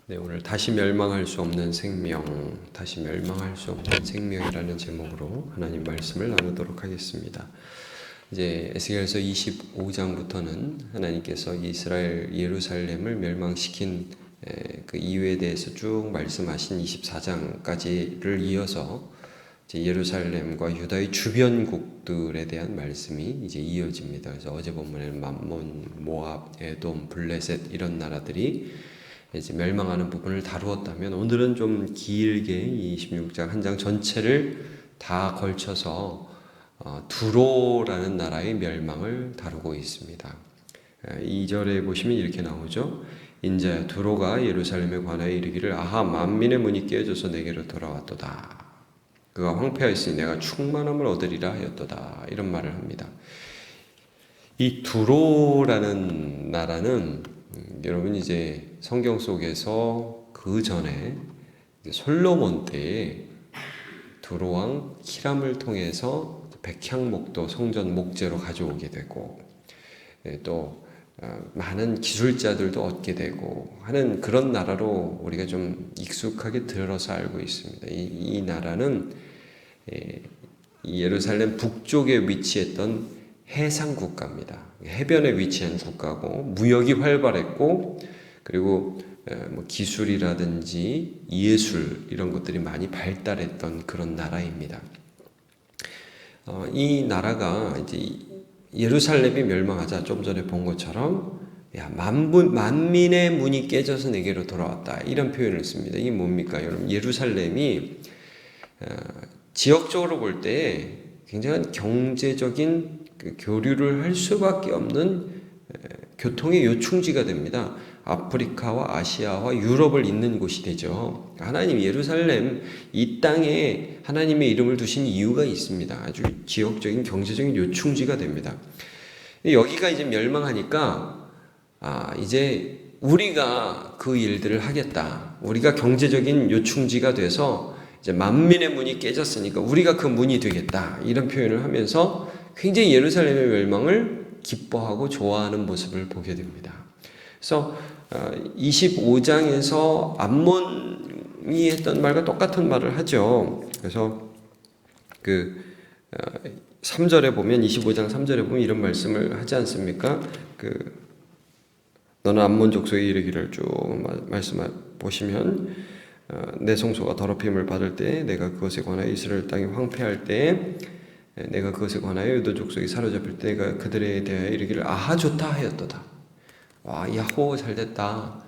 네, 오늘 다시 멸망할 수 없는 생명, 다시 멸망할 수 없는 생명이라는 제목으로 하나님 말씀을 나누도록 하겠습니다. 이제 에스겔서 25장부터는 하나님께서 이스라엘 예루살렘을 멸망시킨 그 이유에 대해서 쭉 말씀하신 24장까지를 이어서 이제 예루살렘과 유다의 주변국들에 대한 말씀이 이제 이어집니다. 그래서 어제 본문에는 맘몬, 모압, 에돔, 블레셋 이런 나라들이 이제 멸망하는 부분을 다루었다면, 오늘은 좀 길게 26장 한 장 전체를 다 걸쳐서 두로라는 나라의 멸망을 다루고 있습니다. 2절에 보시면 이렇게 나오죠. 인자야, 두로가 예루살렘에 관하여 이르기를 아하, 만민의 문이 깨어져서 내게로 돌아왔도다. 그가 황폐하였으니 내가 충만함을 얻으리라 하였도다. 이런 말을 합니다. 이 두로라는 나라는 여러분 이제 성경 속에서 그 전에 솔로몬 때에 두로왕 히람을 통해서 백향목도 성전 목재로 가져오게 되고, 또 많은 기술자들도 얻게 되고 하는 그런 나라로 우리가 좀 익숙하게 들어서 알고 있습니다. 이 나라는 예루살렘 북쪽에 위치했던 해상 국가입니다. 해변에 위치한 국가고, 무역이 활발했고, 그리고 뭐 기술이라든지 예술 이런 것들이 많이 발달했던 그런 나라입니다. 이 나라가 이제 예루살렘이 멸망하자 좀 전에 본 것처럼 야, 만민의 문이 깨져서 내게로 돌아왔다, 이런 표현을 씁니다. 이게 뭡니까? 여러분, 예루살렘이 지역적으로 볼 때 굉장한 경제적인 교류를 할 수밖에 없는 교통의 요충지가 됩니다. 아프리카와 아시아와 유럽을 잇는 곳이 되죠. 하나님 예루살렘 이 땅에 하나님의 이름을 두신 이유가 있습니다. 아주 지역적인 경제적인 요충지가 됩니다. 여기가 이제 멸망하니까 이제 우리가 그 일들을 하겠다. 우리가 경제적인 요충지가 돼서 이제 만민의 문이 깨졌으니까 우리가 그 문이 되겠다, 이런 표현을 하면서 굉장히 예루살렘의 멸망을 기뻐하고 좋아하는 모습을 보게 됩니다. 그래서 25장에서 암몬이 했던 말과 똑같은 말을 하죠. 그래서 3절에 보면, 25장 3절에 보면 이런 말씀을 하지 않습니까? 너는 암몬 족속에 이르기를 쭉 말씀 보시면, 내 성소가 더럽힘을 받을 때, 내가 그것에 관하여 이스라엘 땅이 황폐할 때, 내가 그것에 관하여 유다 족속이 사로잡힐 때 내가 그들에 대하여 이르기를 아하 좋다 하였도다. 와, 야호, 잘됐다.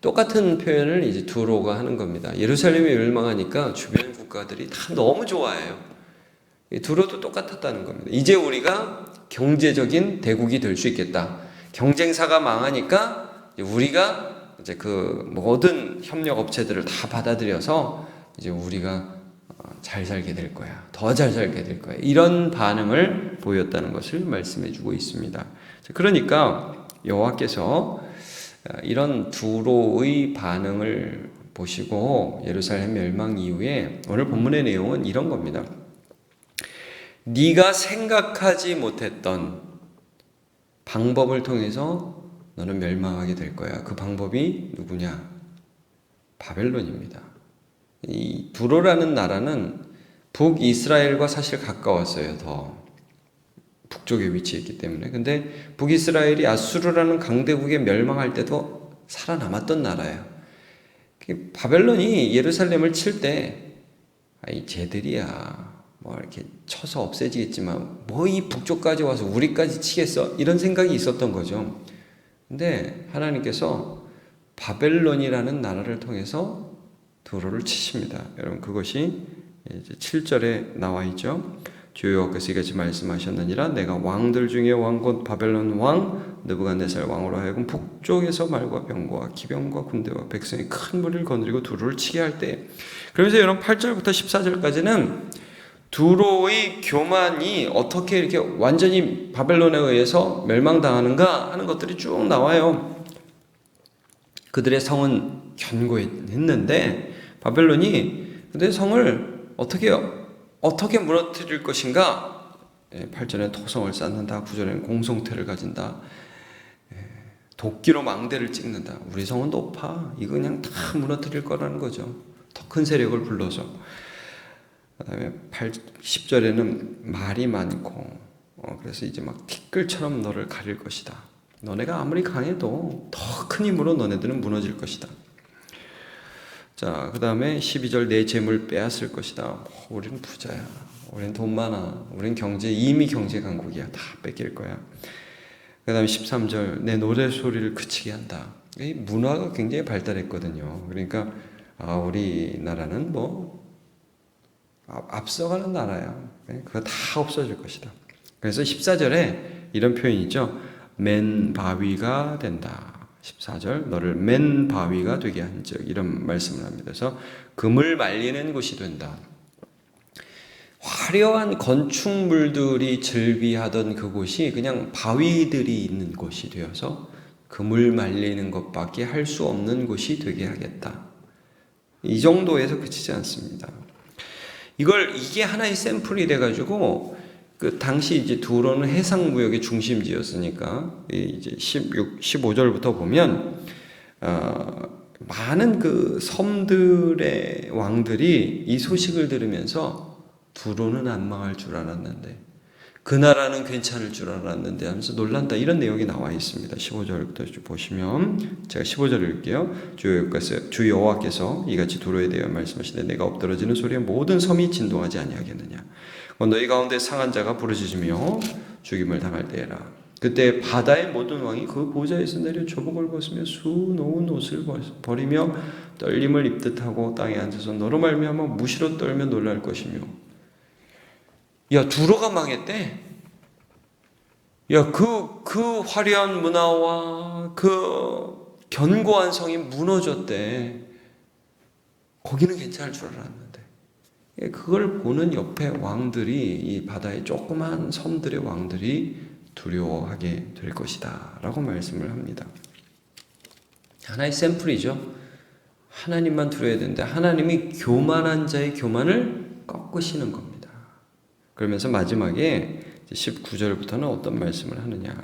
똑같은 표현을 이제 두로가 하는 겁니다. 예루살렘이 멸망하니까 주변 국가들이 다 너무 좋아해요. 두로도 똑같았다는 겁니다. 이제 우리가 경제적인 대국이 될 수 있겠다. 경쟁사가 망하니까 우리가 이제 그 모든 협력 업체들을 다 받아들여서 이제 우리가 잘 살게 될 거야. 더 잘 살게 될 거야. 이런 반응을 보였다는 것을 말씀해 주고 있습니다. 그러니까 여호와께서 이런 두로의 반응을 보시고 예루살렘 멸망 이후에 오늘 본문의 내용은 이런 겁니다. 네가 생각하지 못했던 방법을 통해서 너는 멸망하게 될 거야. 그 방법이 누구냐? 바벨론입니다. 이 두로라는 나라는 북이스라엘과 사실 가까웠어요. 더 북쪽에 위치했기 때문에. 근데 북이스라엘이 아수르라는 강대국에 멸망할 때도 살아남았던 나라예요. 바벨론이 예루살렘을 칠 때 쟤들이야 뭐 이렇게 쳐서 없애지겠지만 뭐 이 북쪽까지 와서 우리까지 치겠어? 이런 생각이 있었던 거죠. 근데 하나님께서 바벨론이라는 나라를 통해서 두로를 치십니다. 여러분, 그것이 이제 7절에 나와 있죠. 주 여호와께서 이같이 말씀하셨느니라 내가 왕들 중에 왕 곧 바벨론 왕 느부갓네살 왕으로 하여금 북쪽에서 말과 병과 기병과 군대와 백성의 큰 무리를 거느리고 두로를 치게 할 때. 그러면서 여러분 8절부터 14절까지는 두로의 교만이 어떻게 이렇게 완전히 바벨론에 의해서 멸망당하는가 하는 것들이 쭉 나와요. 그들의 성은 견고했는데 바벨론이 그들의 성을 어떻게 무너뜨릴 것인가? 8절에 토성을 쌓는다. 9절에는 공성태를 가진다. 도끼로 망대를 찍는다. 우리 성은 높아. 이거 그냥 다 무너뜨릴 거라는 거죠. 더 큰 세력을 불러서. 그 다음에 10절에는 말이 많고, 그래서 이제 막 티끌처럼 너를 가릴 것이다. 너네가 아무리 강해도 더 큰 힘으로 너네들은 무너질 것이다. 자, 그 다음에 12절 내 재물 빼앗을 것이다. 우리는 부자야. 우리는 돈 많아. 우리는 이미 경제 강국이야. 다 뺏길 거야. 그 다음에 13절 내 노래소리를 그치게 한다. 이 문화가 굉장히 발달했거든요. 그러니까 우리나라는 뭐 앞서가는 나라야. 그거 다 없어질 것이다. 그래서 14절에 이런 표현이 있죠. 맨 바위가 된다. 14절 너를 맨 바위가 되게 한즉 이런 말씀을 합니다. 그래서 금을 말리는 곳이 된다. 화려한 건축물들이 즐비하던 그곳이 그냥 바위들이 있는 곳이 되어서 금을 말리는 것밖에 할 수 없는 곳이 되게 하겠다. 이 정도에서 그치지 않습니다. 이게 하나의 샘플이 돼가지고 그 당시 이제 두로는 해상무역의 중심지였으니까 이제 15절부터 보면 많은 그 섬들의 왕들이 이 소식을 들으면서 두로는 안 망할 줄 알았는데 그 나라는 괜찮을 줄 알았는데 하면서 놀란다. 이런 내용이 나와 있습니다. 15절부터 보시면 제가 15절을 읽을게요. 주 여호와께서 이같이 두로에 대하여 말씀하시되 내가 엎드러지는 소리에 모든 섬이 진동하지 아니하겠느냐. 너희 가운데 상한 자가 부르짖으며 죽임을 당할 때에라. 그때 바다의 모든 왕이 그 보좌에서 내려 조복을 벗으며 수놓은 옷을 버리며 떨림을 입듯 하고 땅에 앉아서 너로 말미암아 무시로 떨며 놀랄 것이며. 야, 두로가 망했대. 야, 그 화려한 문화와 그 견고한 성이 무너졌대. 거기는 괜찮을 줄 알았는데. 그걸 보는 옆에 왕들이, 이 바다의 조그만 섬들의 왕들이 두려워하게 될 것이다 라고 말씀을 합니다. 하나의 샘플이죠. 하나님만 두려워야 되는데 하나님이 교만한 자의 교만을 꺾으시는 겁니다. 그러면서 마지막에 19절부터는 어떤 말씀을 하느냐.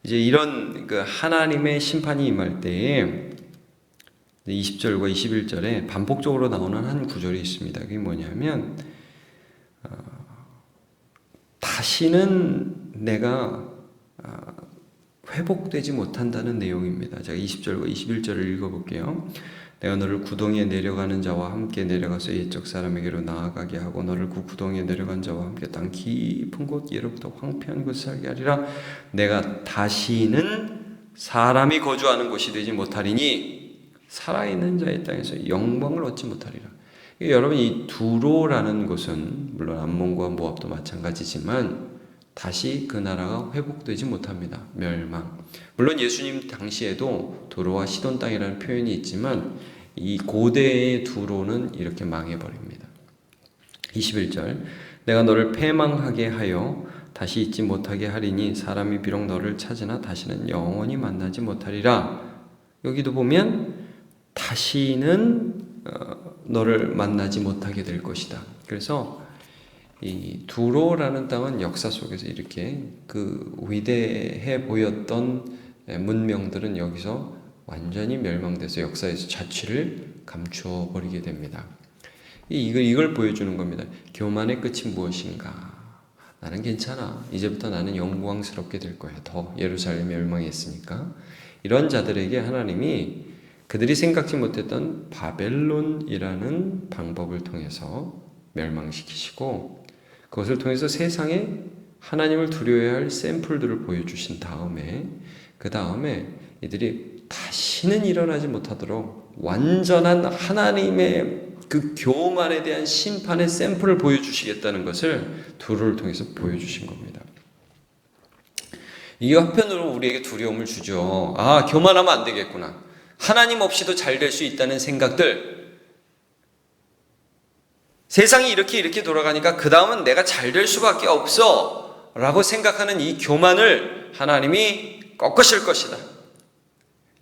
이제 이런 그 하나님의 심판이 임할 때에 20절과 21절에 반복적으로 나오는 한 구절이 있습니다. 그게 뭐냐면 다시는 내가 회복되지 못한다는 내용입니다. 제가 20절과 21절을 읽어볼게요. 내가 너를 구덩이에 내려가는 자와 함께 내려가서 옛적 사람에게로 나아가게 하고 너를 그 구덩이에 내려간 자와 함께 땅 깊은 곳 예로부터 황폐한 곳에 살게 하리라. 내가 다시는 사람이 거주하는 곳이 되지 못하리니 살아있는 자의 땅에서 영광을 얻지 못하리라. 여러분, 이 두로라는 곳은 물론 암몬과 모압도 마찬가지지만 다시 그 나라가 회복되지 못합니다. 멸망. 물론 예수님 당시에도 두로와 시돈 땅이라는 표현이 있지만 이 고대의 두로는 이렇게 망해버립니다. 21절 내가 너를 패망하게 하여 다시 잊지 못하게 하리니 사람이 비록 너를 찾으나 다시는 영원히 만나지 못하리라. 여기도 보면 다시는 너를 만나지 못하게 될 것이다. 그래서 이 두로라는 땅은 역사 속에서 이렇게 그 위대해 보였던 문명들은 여기서 완전히 멸망돼서 역사에서 자취를 감추어 버리게 됩니다. 이걸 보여주는 겁니다. 교만의 끝이 무엇인가? 나는 괜찮아. 이제부터 나는 영광스럽게 될 거야. 더 예루살렘이 멸망했으니까. 이런 자들에게 하나님이 그들이 생각지 못했던 바벨론이라는 방법을 통해서 멸망시키시고 그것을 통해서 세상에 하나님을 두려워해야 할 샘플들을 보여주신 다음에 그 다음에 이들이 다시는 일어나지 못하도록 완전한 하나님의 그 교만에 대한 심판의 샘플을 보여주시겠다는 것을 두로를 통해서 보여주신 겁니다. 이 한편으로 우리에게 두려움을 주죠. 교만하면 안 되겠구나. 하나님 없이도 잘 될 수 있다는 생각들. 세상이 이렇게 돌아가니까 그 다음은 내가 잘 될 수밖에 없어 라고 생각하는 이 교만을 하나님이 꺾으실 것이다.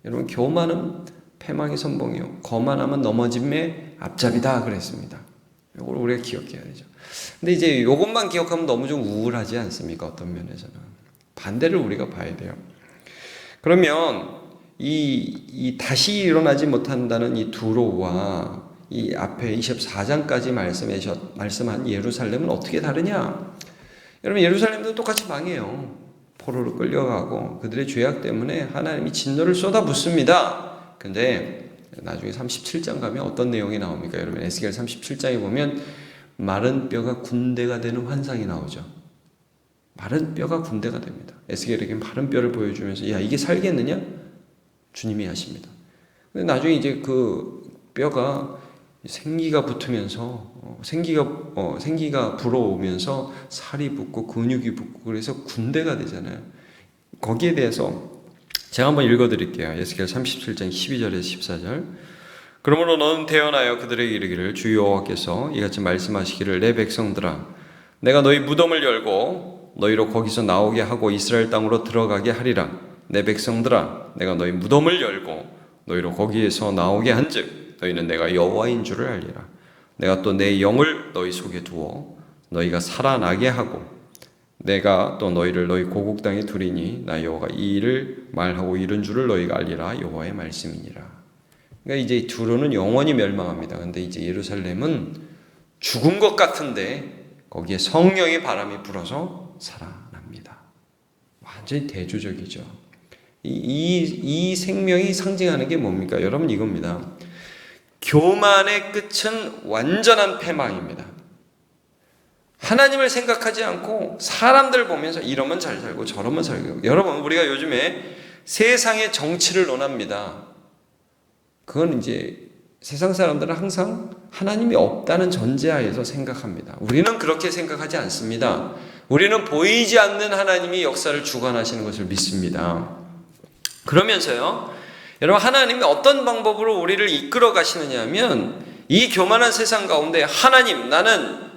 여러분, 교만은 패망의 선봉이요 거만하면 넘어짐의 앞잡이다 그랬습니다. 이걸 우리가 기억해야 되죠. 근데 이제 이것만 기억하면 너무 좀 우울하지 않습니까? 어떤 면에서는 반대를 우리가 봐야 돼요. 그러면 이 다시 일어나지 못한다는 이 두로와 이 앞에 24장까지 말씀한 예루살렘은 어떻게 다르냐? 여러분, 예루살렘도 똑같이 망해요. 포로로 끌려가고 그들의 죄악 때문에 하나님이 진노를 쏟아붓습니다. 근데 나중에 37장 가면 어떤 내용이 나옵니까? 여러분, 에스겔 37장에 보면 마른 뼈가 군대가 되는 환상이 나오죠. 마른 뼈가 군대가 됩니다. 에스겔에게 마른 뼈를 보여주면서 야, 이게 살겠느냐? 주님이 하십니다. 근데 나중에 이제 그 뼈가 생기가 붙으면서 생기가 불어오면서 살이 붙고 근육이 붙고 그래서 군대가 되잖아요. 거기에 대해서 제가 한번 읽어드릴게요. 에스겔 37장 12절에서 14절. 그러므로 너는 태어나여 그들에게 이르기를 주 여호와께서 이같이 말씀하시기를 내 백성들아 내가 너희 무덤을 열고 너희로 거기서 나오게 하고 이스라엘 땅으로 들어가게 하리라. 내 백성들아 내가 너희 무덤을 열고 너희로 거기에서 나오게 한즉 너희는 내가 여호와인 줄을 알리라. 내가 또 내 영을 너희 속에 두어 너희가 살아나게 하고 내가 또 너희를 너희 고국 땅에 두리니 나 여호와가 이 일을 말하고 이른 줄을 너희가 알리라. 여호와의 말씀이니라. 그러니까 이제 두로는 영원히 멸망합니다. 근데 이제 예루살렘은 죽은 것 같은데 거기에 성령의 바람이 불어서 살아납니다. 완전히 대조적이죠. 이 생명이 상징하는 게 뭡니까? 여러분, 이겁니다. 교만의 끝은 완전한 패망입니다. 하나님을 생각하지 않고 사람들 보면서 이러면 잘 살고 저러면 잘 살고. 여러분, 우리가 요즘에 세상의 정치를 논합니다. 그건 이제 세상 사람들은 항상 하나님이 없다는 전제하에서 생각합니다. 우리는 그렇게 생각하지 않습니다. 우리는 보이지 않는 하나님이 역사를 주관하시는 것을 믿습니다. 그러면서요, 여러분, 하나님이 어떤 방법으로 우리를 이끌어 가시느냐 하면 이 교만한 세상 가운데 하나님, 나는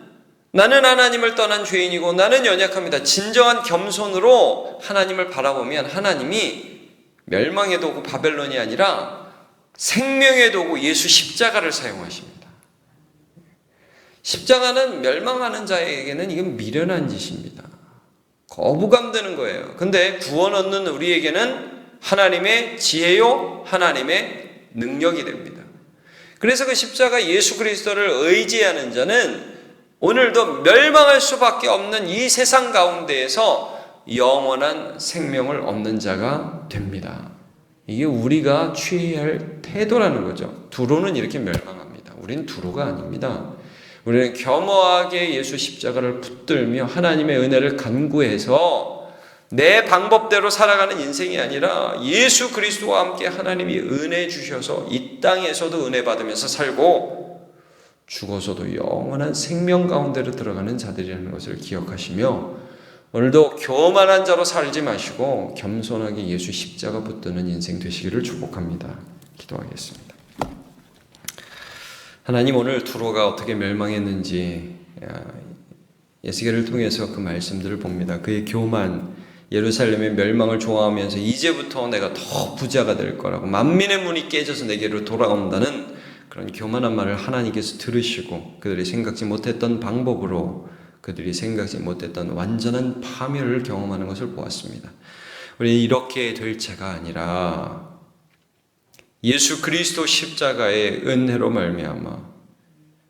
하나님을 떠난 죄인이고 나는 연약합니다. 진정한 겸손으로 하나님을 바라보면 하나님이 멸망의 도구 바벨론이 아니라 생명의 도구 예수 십자가를 사용하십니다. 십자가는 멸망하는 자에게는 이건 미련한 짓입니다. 거부감 드는 거예요. 근데 구원 얻는 우리에게는 하나님의 지혜요, 하나님의 능력이 됩니다. 그래서 그 십자가 예수 그리스도를 의지하는 자는 오늘도 멸망할 수밖에 없는 이 세상 가운데에서 영원한 생명을 얻는 자가 됩니다. 이게 우리가 취해야 할 태도라는 거죠. 두로는 이렇게 멸망합니다. 우리는 두로가 아닙니다. 우리는 겸허하게 예수 십자가를 붙들며 하나님의 은혜를 간구해서 내 방법대로 살아가는 인생이 아니라 예수 그리스도와 함께 하나님이 은혜 주셔서 이 땅에서도 은혜 받으면서 살고 죽어서도 영원한 생명 가운데로 들어가는 자들이라는 것을 기억하시며 오늘도 교만한 자로 살지 마시고 겸손하게 예수 십자가 붙드는 인생 되시기를 축복합니다. 기도하겠습니다. 하나님, 오늘 두로가 어떻게 멸망했는지 에스겔을 통해서 그 말씀들을 봅니다. 그의 교만, 예루살렘의 멸망을 좋아하면서 이제부터 내가 더 부자가 될 거라고 만민의 문이 깨져서 내게로 돌아온다는 그런 교만한 말을 하나님께서 들으시고 그들이 생각지 못했던 방법으로 그들이 생각지 못했던 완전한 파멸을 경험하는 것을 보았습니다. 우리는 이렇게 될 자가 아니라 예수 그리스도 십자가의 은혜로 말미암아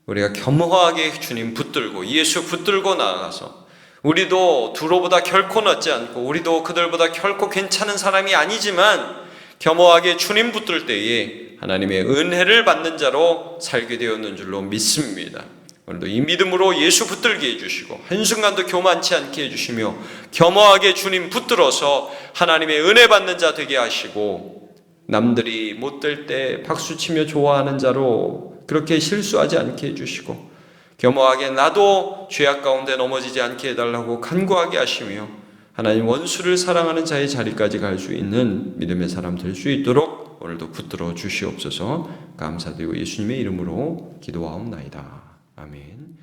우리가 겸허하게 주님 붙들고 예수 붙들고 나아가서 우리도 두로보다 결코 낫지 않고 우리도 그들보다 결코 괜찮은 사람이 아니지만 겸허하게 주님 붙들 때에 하나님의 은혜를 받는 자로 살게 되었는 줄로 믿습니다. 오늘도 이 믿음으로 예수 붙들게 해주시고 한순간도 교만치 않게 해주시며 겸허하게 주님 붙들어서 하나님의 은혜 받는 자 되게 하시고 남들이 못될 때 박수치며 좋아하는 자로 그렇게 실수하지 않게 해주시고 겸허하게 나도 죄악 가운데 넘어지지 않게 해달라고 간구하게 하시며 하나님 원수를 사랑하는 자의 자리까지 갈 수 있는 믿음의 사람 될 수 있도록 오늘도 붙들어 주시옵소서. 감사드리고 예수님의 이름으로 기도하옵나이다. 아멘.